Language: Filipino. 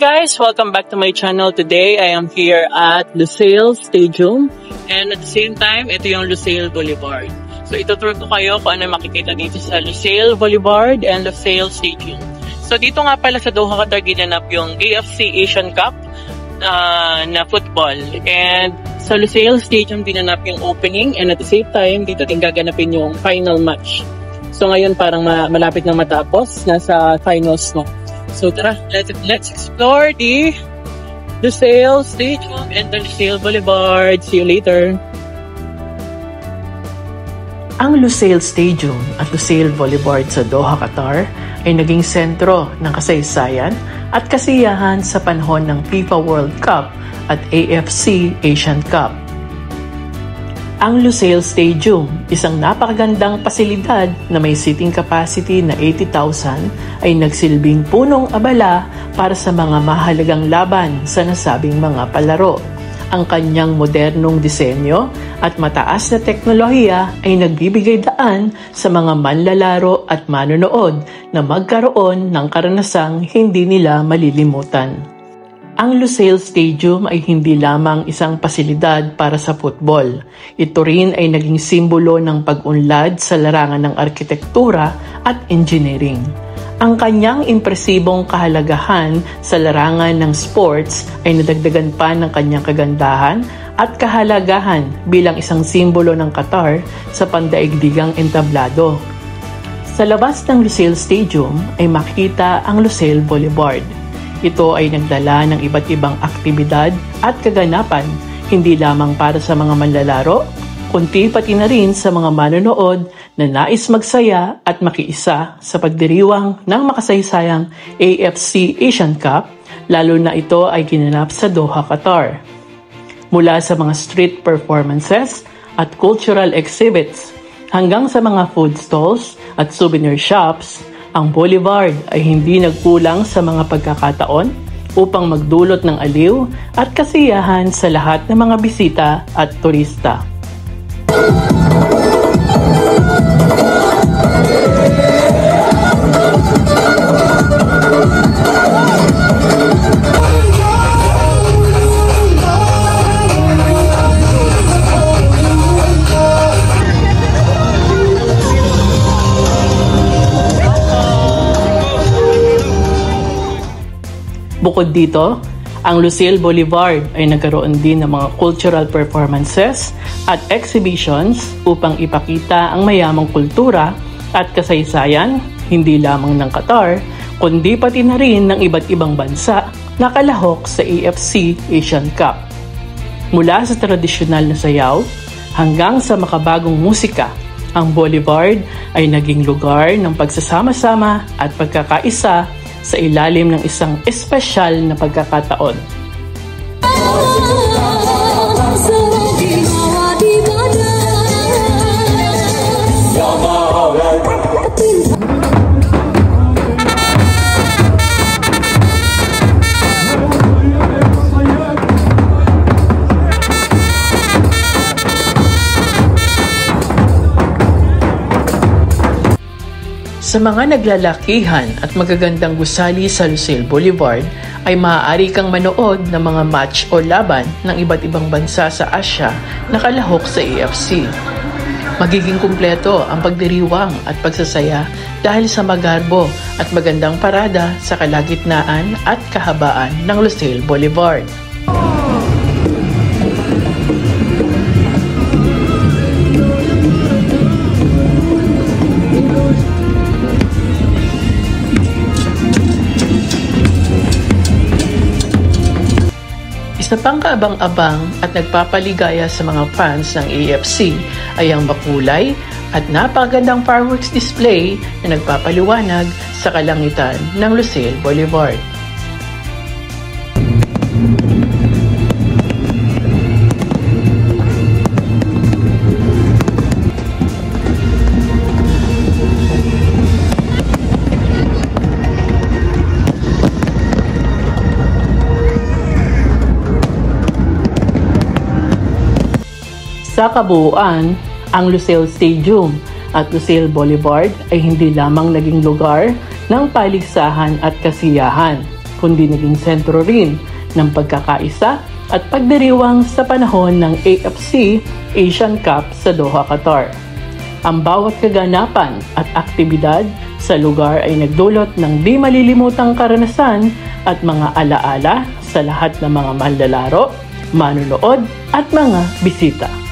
guys! Welcome back to my channel. Today, I am here at Lusail Stadium and at the same time, ito yung Lusail Boulevard. So, ituturo ko kayo kung ano makikita dito sa Lusail Boulevard and Lusail Stadium. So, dito nga pala sa Doha, Qatar, ginanap yung AFC Asian Cup na football. And sa Lusail Stadium, dinanap yung opening and at the same time, dito din gaganapin yung final match. So, ngayon parang malapit nang matapos. Nasa finals mo. So tara, let's explore the Lusail Stadium and the Lusail Boulevard. See you later. Ang Lusail Stadium at Lusail Boulevard sa Doha, Qatar ay naging sentro ng kasaysayan at kasiyahan sa panahon ng FIFA World Cup at AFC Asian Cup. Ang Lusail Stadium, isang napakagandang pasilidad na may seating capacity na 80,000 ay nagsilbing punong abala para sa mga mahalagang laban sa nasabing mga palaro. Ang kanyang modernong disenyo at mataas na teknolohiya ay nagbibigay daan sa mga manlalaro at manonood na magkaroon ng karanasang hindi nila malilimutan. Ang Lusail Stadium ay hindi lamang isang pasilidad para sa football. Ito rin ay naging simbolo ng pag-unlad sa larangan ng arkitektura at engineering. Ang kanyang impresibong kahalagahan sa larangan ng sports ay nadagdagan pa ng kanyang kagandahan at kahalagahan bilang isang simbolo ng Qatar sa pandaigdigang entablado. Sa labas ng Lusail Stadium ay makita ang Lusail Boulevard. Ito ay nagdala ng iba't ibang aktibidad at kaganapan, hindi lamang para sa mga manlalaro, kundi pati na rin sa mga manonood na nais magsaya at makiisa sa pagdiriwang ng makasaysayang AFC Asian Cup, lalo na ito ay ginanap sa Doha, Qatar. Mula sa mga street performances at cultural exhibits hanggang sa mga food stalls at souvenir shops, ang boulevard ay hindi nagkulang sa mga pagkakataon upang magdulot ng aliw at kasiyahan sa lahat ng mga bisita at turista. Bukod dito, ang Lusail Boulevard ay nagkaroon din ng mga cultural performances at exhibitions upang ipakita ang mayamang kultura at kasaysayan hindi lamang ng Qatar, kundi pati na rin ng iba't ibang bansa na kalahok sa AFC Asian Cup. Mula sa tradisyonal na sayaw hanggang sa makabagong musika, ang Boulevard ay naging lugar ng pagsasama-sama at pagkakaisa sa ilalim ng isang espesyal na pagkakataon. Sa mga naglalakihan at magagandang gusali sa Lusail Boulevard ay maaari kang manood ng mga match o laban ng iba't ibang bansa sa Asia na kalahok sa AFC. Magiging kumpleto ang pagdiriwang at pagsasaya dahil sa magarbo at magandang parada sa kalagitnaan at kahabaan ng Lusail Boulevard. Isa pang kaabang-abang at nagpapaligaya sa mga fans ng AFC ay ang makulay at napakagandang fireworks display na nagpapaliwanag sa kalangitan ng Lusail Boulevard. Sa kabuuan, ang Lusail Stadium at Lusail Boulevard ay hindi lamang naging lugar ng paligsahan at kasiyahan, kundi naging sentro rin ng pagkakaisa at pagdiriwang sa panahon ng AFC Asian Cup sa Doha, Qatar. Ang bawat kaganapan at aktibidad sa lugar ay nagdulot ng di malilimutang karanasan at mga alaala sa lahat ng mga manlalaro, manunood at mga bisita.